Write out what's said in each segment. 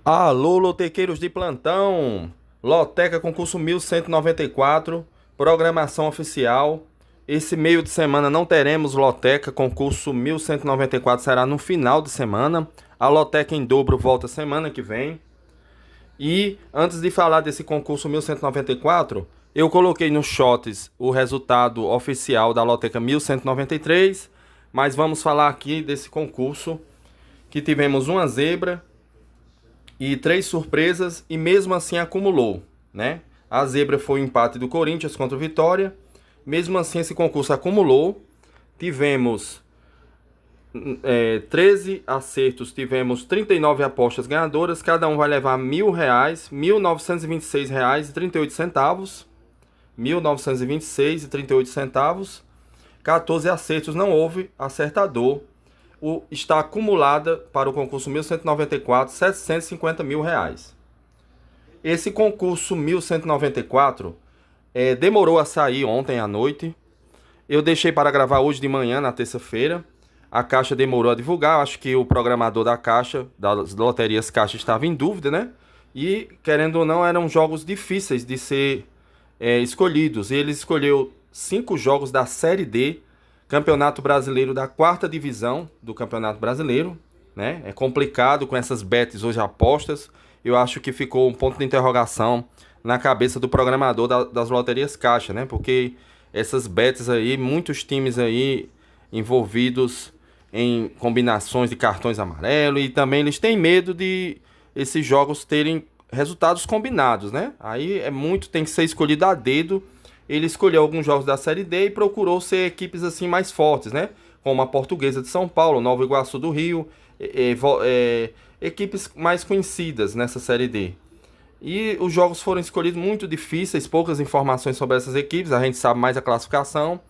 Alô, lotequeiros de plantão! Loteca concurso 1194, programação oficial. Esse meio de semana não teremos loteca, concurso 1194 será no final de semana. A loteca em dobro volta semana que vem. E antes de falar desse concurso 1194, eu coloquei nos shots o resultado oficial da loteca 1193, mas vamos falar aqui desse concurso que tivemos uma zebra e três surpresas e mesmo assim acumulou, né? A zebra foi o empate do Corinthians contra o Vitória. Mesmo assim esse concurso acumulou. Tivemos 13 acertos, tivemos 39 apostas ganhadoras. Cada um vai levar R$ 1.000, R$ 1.926,38. R$ 1.926,38. 14 acertos, não houve acertador. Está acumulada para o concurso 1194 R$ 750 mil. Esse concurso 1194 demorou a sair ontem à noite. Eu deixei para gravar hoje de manhã, na terça-feira. A Caixa demorou a divulgar. Acho que o programador da Caixa, das loterias Caixa, estava em dúvida, né? E, querendo ou não, eram jogos difíceis de ser escolhidos. E ele escolheu 5 jogos da Série D, Campeonato Brasileiro da 4ª Divisão do Campeonato Brasileiro, né? É complicado com essas bets hoje apostas. Eu acho que ficou um ponto de interrogação na cabeça do programador das loterias Caixa, né? Porque essas bets aí, muitos times aí envolvidos em combinações de cartões amarelos e também eles têm medo de esses jogos terem resultados combinados, né? Aí tem que ser escolhido a dedo. Ele escolheu alguns jogos da Série D e procurou ser equipes assim mais fortes, né? Como a Portuguesa de São Paulo, Nova Iguaçu do Rio, equipes mais conhecidas nessa Série D. E os jogos foram escolhidos muito difíceis, poucas informações sobre essas equipes, a gente sabe mais a classificação.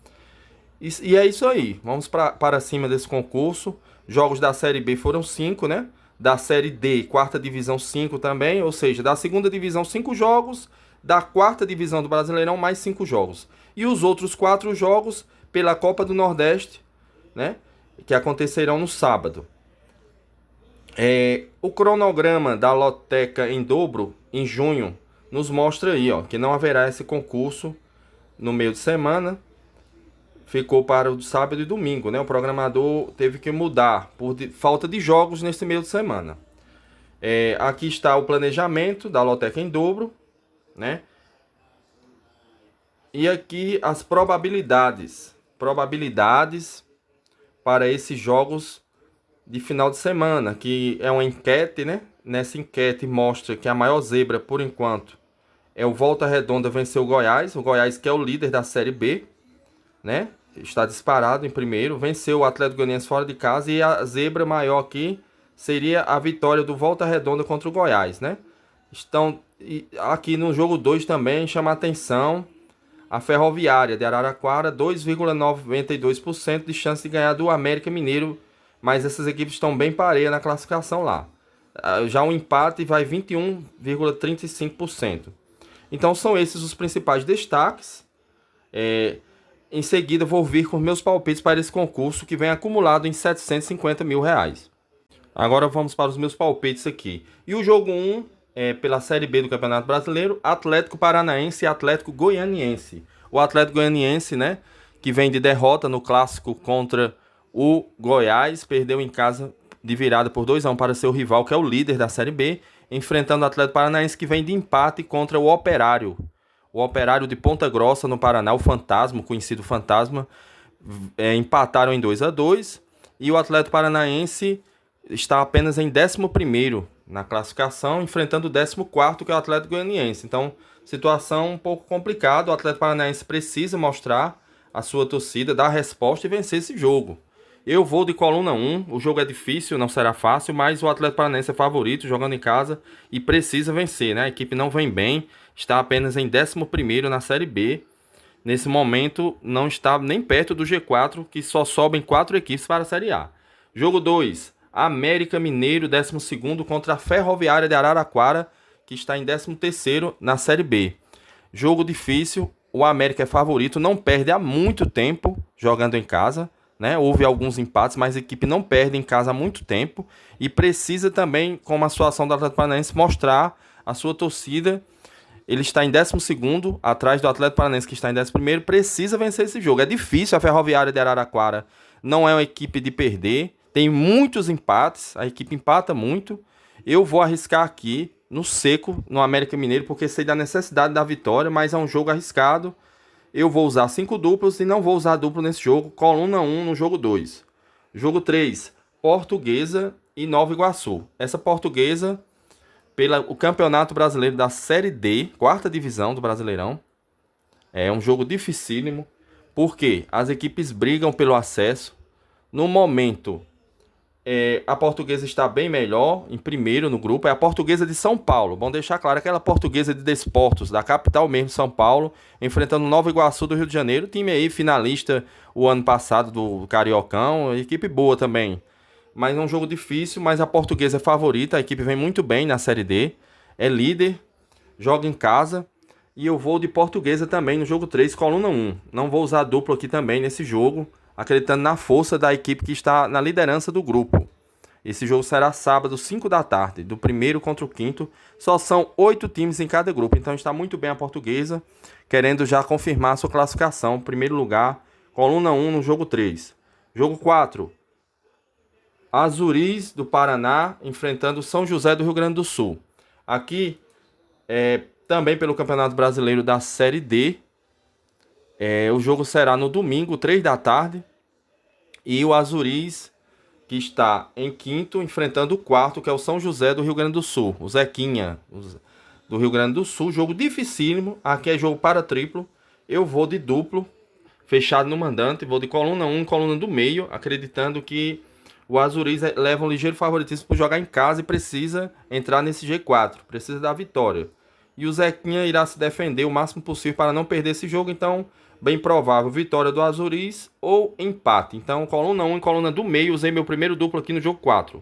E é isso aí, vamos para cima desse concurso. Jogos da Série B foram 5, né? Da Série D, 4ª Divisão, 5 também, ou seja, da 2ª Divisão, 5 jogos, da 4ª Divisão do Brasileirão, mais 5 jogos. E os outros 4 jogos pela Copa do Nordeste, né? Que acontecerão no sábado. O cronograma da loteca em dobro, em junho, nos mostra aí, ó, que não haverá esse concurso no meio de semana. Ficou para o sábado e domingo, né? O programador teve que mudar por falta de jogos nesse meio de semana. Aqui está o planejamento da loteca em dobro, né? E aqui as probabilidades para esses jogos de final de semana, que é uma enquete, né? Nessa enquete mostra que a maior zebra por enquanto é o Volta Redonda venceu o Goiás que é o líder da Série B, né? Está disparado em primeiro, venceu o Atlético Goianiense fora de casa e a zebra maior aqui seria a vitória do Volta Redonda contra o Goiás, né? Aqui no jogo 2 também chama a atenção a Ferroviária de Araraquara, 2,92% de chance de ganhar do América Mineiro, mas essas equipes estão bem parelhas na classificação lá. Já o empate vai 21,35%. Então são esses os principais destaques. Em seguida vou vir com meus palpites para esse concurso que vem acumulado em R$ 750 mil. Agora vamos para os meus palpites aqui. E o jogo 1 pela Série B do Campeonato Brasileiro, Atlético Paranaense e Atlético Goianiense. O Atlético Goianiense, né, que vem de derrota no clássico contra o Goiás, perdeu em casa de virada por 2-1 para seu rival, que é o líder da Série B, enfrentando o Atlético Paranaense, que vem de empate contra o Operário. O Operário de Ponta Grossa, no Paraná, o Fantasma, o conhecido Fantasma, empataram em 2-2. E o Atlético Paranaense está apenas em 11º na classificação, enfrentando o 14º, que é o Atlético Goianiense. Então, situação um pouco complicada. O Atlético Paranaense precisa mostrar a sua torcida, dar resposta e vencer esse jogo. Eu vou de coluna 1, o jogo é difícil, não será fácil, mas o Atlético Paranaense é favorito, jogando em casa e precisa vencer, né? A equipe não vem bem, está apenas em 11º na Série B. Nesse momento não está nem perto do G4, que só sobem 4 equipes para a Série A. Jogo 2, América Mineiro, 12º contra a Ferroviária de Araraquara, que está em 13º na Série B. Jogo difícil, o América é favorito, não perde há muito tempo jogando em casa. né? Houve alguns empates, mas a equipe não perde em casa há muito tempo e precisa também, como a situação do Atlético Paranaense, mostrar a sua torcida. Ele está em 12º, atrás do Atlético Paranaense, que está em 11º, precisa vencer esse jogo. É difícil, a Ferroviária de Araraquara não é uma equipe de perder, tem muitos empates, a equipe empata muito. Eu vou arriscar aqui, no seco, no América Mineiro, porque sei da necessidade da vitória, mas é um jogo arriscado. Eu vou usar 5 duplos e não vou usar duplo nesse jogo, coluna 1 no jogo 2. Jogo 3, Portuguesa e Nova Iguaçu. Essa Portuguesa, pelo Campeonato Brasileiro da Série D, quarta divisão do Brasileirão. É um jogo dificílimo, porque as equipes brigam pelo acesso. No momento, a Portuguesa está bem melhor, em primeiro no grupo. É a Portuguesa de São Paulo. Bom deixar claro, aquela Portuguesa de Desportos, da capital mesmo, São Paulo, enfrentando Nova Iguaçu do Rio de Janeiro. Time aí finalista o ano passado do Cariocão, equipe boa também. Mas é um jogo difícil, mas a Portuguesa é favorita, a equipe vem muito bem na Série D, é líder, joga em casa, e eu vou de Portuguesa também no jogo 3, coluna 1. Não vou usar duplo aqui também nesse jogo, acreditando na força da equipe que está na liderança do grupo. Esse jogo será sábado, 5 da tarde, do primeiro contra o quinto. Só são 8 times em cada grupo, então está muito bem a Portuguesa, querendo já confirmar a sua classificação. Primeiro lugar, coluna 1 no jogo 3. Jogo 4. Azuris do Paraná enfrentando São José do Rio Grande do Sul. Aqui, também pelo Campeonato Brasileiro da Série D. O jogo será no domingo, 3 da tarde. E o Azuris, que está em quinto, enfrentando o quarto, que é o São José do Rio Grande do Sul. O Zequinha do Rio Grande do Sul. Jogo dificílimo. Aqui é jogo para triplo. Eu vou de duplo, fechado no mandante. Vou de coluna 1, coluna do meio, acreditando que o Azuris leva um ligeiro favoritismo por jogar em casa e precisa entrar nesse G4. Precisa da vitória. E o Zequinha irá se defender o máximo possível para não perder esse jogo. Então, bem provável vitória do Azuris ou empate. Então, coluna 1 e coluna do meio. Usei meu primeiro duplo aqui no jogo 4.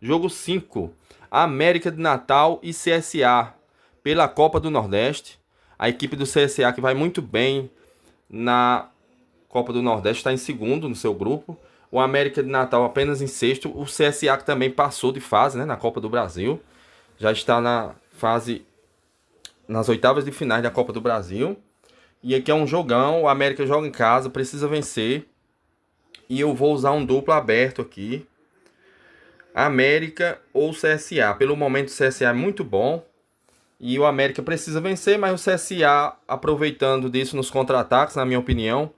Jogo 5. América de Natal e CSA pela Copa do Nordeste. A equipe do CSA, que vai muito bem na Copa do Nordeste, está em segundo no seu grupo. O América de Natal apenas em sexto. O CSA, que também passou de fase, né, na Copa do Brasil. Já está na fase, nas oitavas de finais da Copa do Brasil. E aqui é um jogão. O América joga em casa, precisa vencer. E eu vou usar um duplo aberto aqui. América ou CSA. Pelo momento o CSA é muito bom. E o América precisa vencer, mas o CSA, aproveitando disso nos contra-ataques, na minha opinião,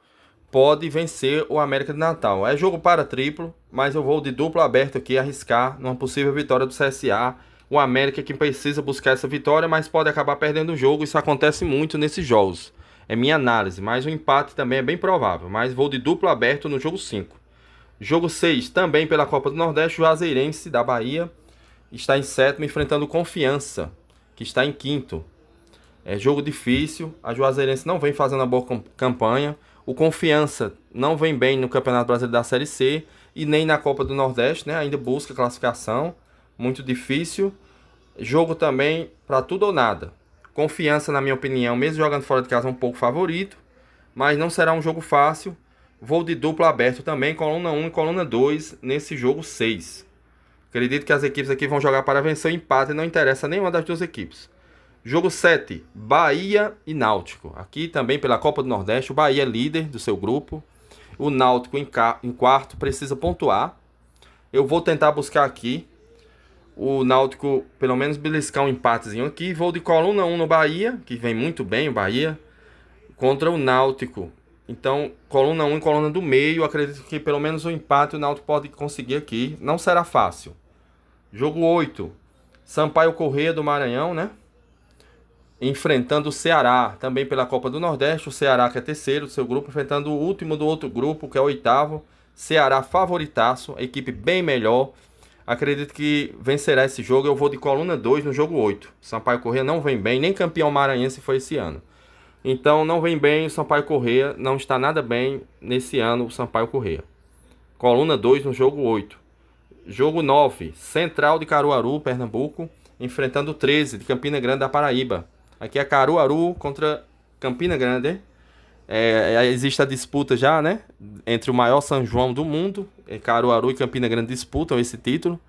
pode vencer o América de Natal. É jogo para triplo, mas eu vou de duplo aberto aqui, arriscar numa possível vitória do CSA. O América que precisa buscar essa vitória, mas pode acabar perdendo o jogo. Isso acontece muito nesses jogos. É minha análise, mas o empate também é bem provável. Mas vou de duplo aberto no jogo 5. Jogo 6, também pela Copa do Nordeste, o Juazeirense da Bahia está em sétimo, enfrentando o Confiança, que está em quinto. É jogo difícil, a Juazeirense não vem fazendo uma boa campanha. O Confiança não vem bem no Campeonato Brasileiro da Série C e nem na Copa do Nordeste, né? Ainda busca classificação, muito difícil. Jogo também para tudo ou nada. Confiança, na minha opinião, mesmo jogando fora de casa, é um pouco favorito, mas não será um jogo fácil. Vou de duplo aberto também, coluna 1 e coluna 2 nesse jogo 6. Acredito que as equipes aqui vão jogar para vencer o empate, não interessa nenhuma das duas equipes. Jogo 7, Bahia e Náutico. Aqui também pela Copa do Nordeste, o Bahia é líder do seu grupo. O Náutico em quarto precisa pontuar. Eu vou tentar buscar aqui o Náutico, pelo menos beliscar um empatezinho aqui. Vou de coluna 1 no Bahia, que vem muito bem o Bahia, contra o Náutico. Então, coluna 1 e coluna do meio. Acredito que pelo menos o empate o Náutico pode conseguir aqui. Não será fácil. Jogo 8, Sampaio Corrêa do Maranhão, né? Enfrentando o Ceará, também pela Copa do Nordeste. O Ceará, que é terceiro do seu grupo, enfrentando o último do outro grupo, que é o oitavo. Ceará favoritaço, equipe bem melhor. Acredito que vencerá esse jogo. Eu vou de coluna 2 no jogo 8. Sampaio Corrêa não vem bem, nem campeão maranhense foi esse ano. Então não vem bem o Sampaio Corrêa, não está nada bem nesse ano o Sampaio Corrêa. Coluna 2 no jogo 8. Jogo 9, Central de Caruaru, Pernambuco, enfrentando o 13 de Campina Grande da Paraíba. Aqui é Caruaru contra Campina Grande. Existe a disputa já, né? Entre o maior São João do mundo. Caruaru e Campina Grande disputam esse título.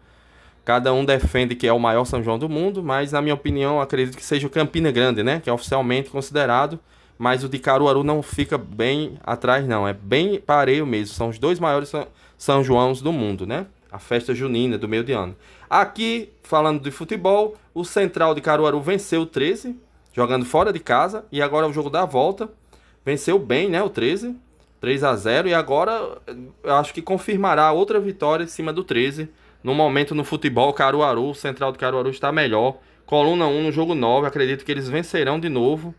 Cada um defende que é o maior São João do mundo, mas na minha opinião, acredito que seja o Campina Grande, né? Que é oficialmente considerado, mas o de Caruaru não fica bem atrás, não. É bem pareio mesmo. São os dois maiores São Joãos do mundo, né? A festa junina do meio de ano. Aqui, falando de futebol, o Central de Caruaru venceu o 13, jogando fora de casa, e agora é o jogo da volta. Venceu bem, né? O 13, 3-0, e agora eu acho que confirmará outra vitória em cima do 13. No momento no futebol, Caruaru, o Central de Caruaru está melhor. Coluna 1 no jogo 9, acredito que eles vencerão de novo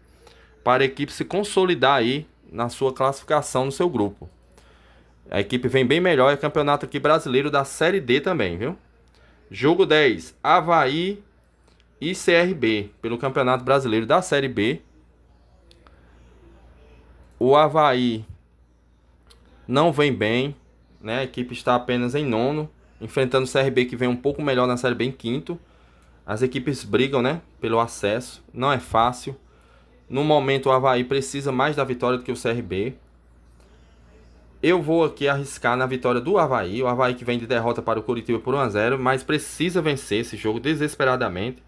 para a equipe se consolidar aí na sua classificação no seu grupo. A equipe vem bem melhor, é campeonato aqui brasileiro da Série D também, viu? Jogo 10, Avaí e CRB, pelo Campeonato Brasileiro da Série B. O Avaí não vem bem, né? A equipe está apenas em nono, enfrentando o CRB que vem um pouco melhor na Série B em quinto. As equipes brigam, né, pelo acesso, não é fácil. No momento o Avaí precisa mais da vitória do que o CRB. Eu vou aqui arriscar na vitória do Avaí. O Avaí que vem de derrota para o Curitiba por 1-0, mas precisa vencer esse jogo desesperadamente.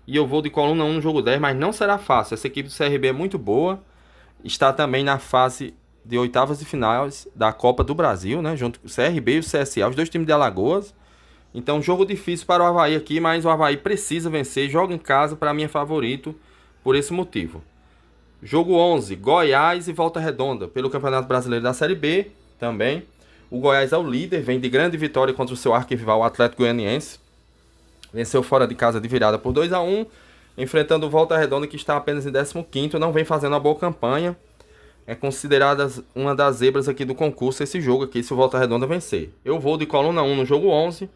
E eu vou de coluna 1 no jogo 10, mas não será fácil. Essa equipe do CRB é muito boa. Está também na fase de oitavas de finais da Copa do Brasil, né? Junto com o CRB e o CSA, os dois times de Alagoas. Então, jogo difícil para o Avaí aqui, mas o Avaí precisa vencer. Joga em casa, para mim é favorito por esse motivo. Jogo 11, Goiás e Volta Redonda, pelo Campeonato Brasileiro da Série B também. O Goiás é o líder, vem de grande vitória contra o seu arquirrival, o Atlético Goianiense. Venceu fora de casa de virada por 2-1, enfrentando o Volta Redonda que está apenas em 15º, não vem fazendo uma boa campanha. É considerada uma das zebras aqui do concurso esse jogo aqui, se o Volta Redonda vencer. Eu vou de coluna 1 no jogo 11.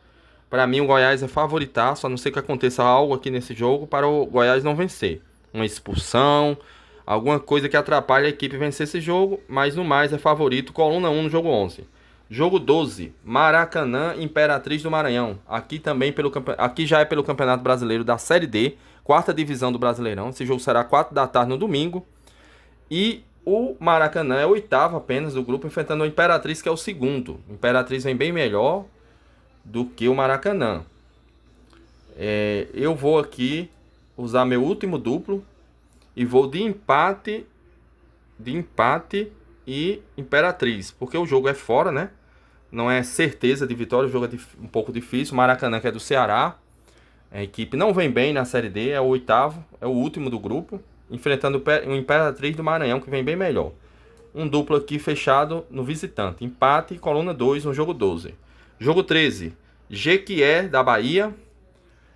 Para mim o Goiás é favoritaço, a não ser que aconteça algo aqui nesse jogo para o Goiás não vencer. Uma expulsão, alguma coisa que atrapalhe a equipe vencer esse jogo, mas no mais é favorito, coluna 1 no jogo 11. Jogo 12, Maracanã, Imperatriz do Maranhão. Aqui também aqui já é pelo Campeonato Brasileiro da Série D, quarta divisão do Brasileirão. Esse jogo será 4 da tarde no domingo. E o Maracanã é o oitavo apenas do grupo, enfrentando o Imperatriz, que é o segundo. O Imperatriz vem bem melhor do que o Maracanã. Eu vou aqui usar meu último duplo e vou de empate e Imperatriz, porque o jogo é fora, né? Não é certeza de vitória, o jogo é um pouco difícil. Maracanã, que é do Ceará, a equipe não vem bem na Série D, é o oitavo, é o último do grupo, enfrentando o Imperatriz do Maranhão, que vem bem melhor. Um duplo aqui fechado no visitante, empate e coluna 2 no jogo 12. Jogo 13, Jequié da Bahia,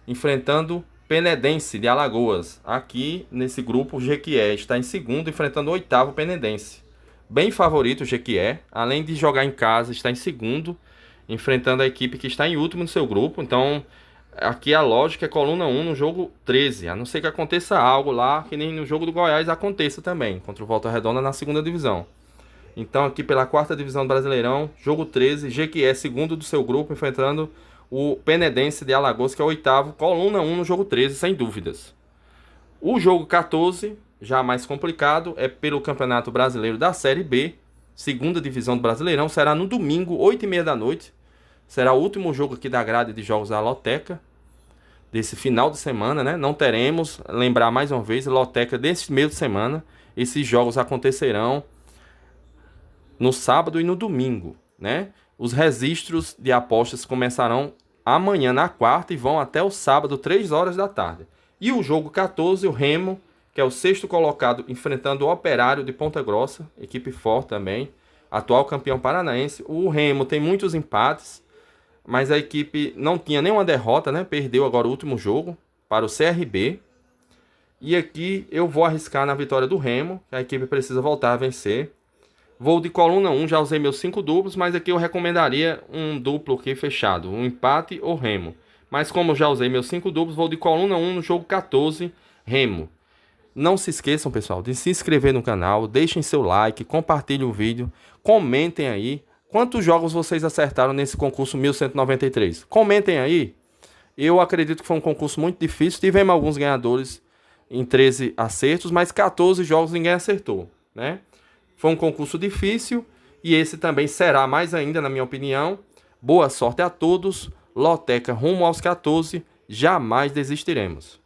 enfrentando Penedense de Alagoas. Aqui nesse grupo, o Jequié está em segundo, enfrentando o oitavo Penedense. Bem favorito o Jequié, além de jogar em casa, está em segundo, enfrentando a equipe que está em último no seu grupo. Então, aqui a lógica é coluna 1 no jogo 13, a não ser que aconteça algo lá, que nem no jogo do Goiás aconteça também, contra o Volta Redonda na segunda divisão. Então, aqui pela quarta divisão do Brasileirão, jogo 13, Jequié, segundo do seu grupo, enfrentando o Penedense de Alagoas, que é o oitavo, coluna 1 no jogo 13, sem dúvidas. O jogo 14, já mais complicado, é pelo Campeonato Brasileiro da Série B, segunda divisão do Brasileirão, será no domingo, 8h30 da noite. Será o último jogo aqui da grade de jogos da Loteca, desse final de semana, né? Não teremos, lembrar mais uma vez, Loteca desse meio de semana. Esses jogos acontecerão no sábado e no domingo, né? Os registros de apostas começarão amanhã na quarta e vão até o sábado, 3 horas da tarde. E o jogo 14, o Remo, que é o sexto colocado, enfrentando o Operário de Ponta Grossa, equipe forte também, atual campeão paranaense. O Remo tem muitos empates, mas a equipe não tinha nenhuma derrota, né? Perdeu agora o último jogo para o CRB. E aqui eu vou arriscar na vitória do Remo, que a equipe precisa voltar a vencer. Vou de coluna 1, já usei meus 5 duplos, mas aqui eu recomendaria um duplo aqui fechado, um empate ou Remo. Mas como eu já usei meus 5 duplos, vou de coluna 1 no jogo 14, Remo. Não se esqueçam, pessoal, de se inscrever no canal, deixem seu like, compartilhem o vídeo, comentem aí quantos jogos vocês acertaram nesse concurso 1193. Comentem aí. Eu acredito que foi um concurso muito difícil, tivemos alguns ganhadores em 13 acertos, mas 14 jogos ninguém acertou, né? Foi um concurso difícil e esse também será mais ainda, na minha opinião. Boa sorte a todos. Loteca rumo aos 14. Jamais desistiremos.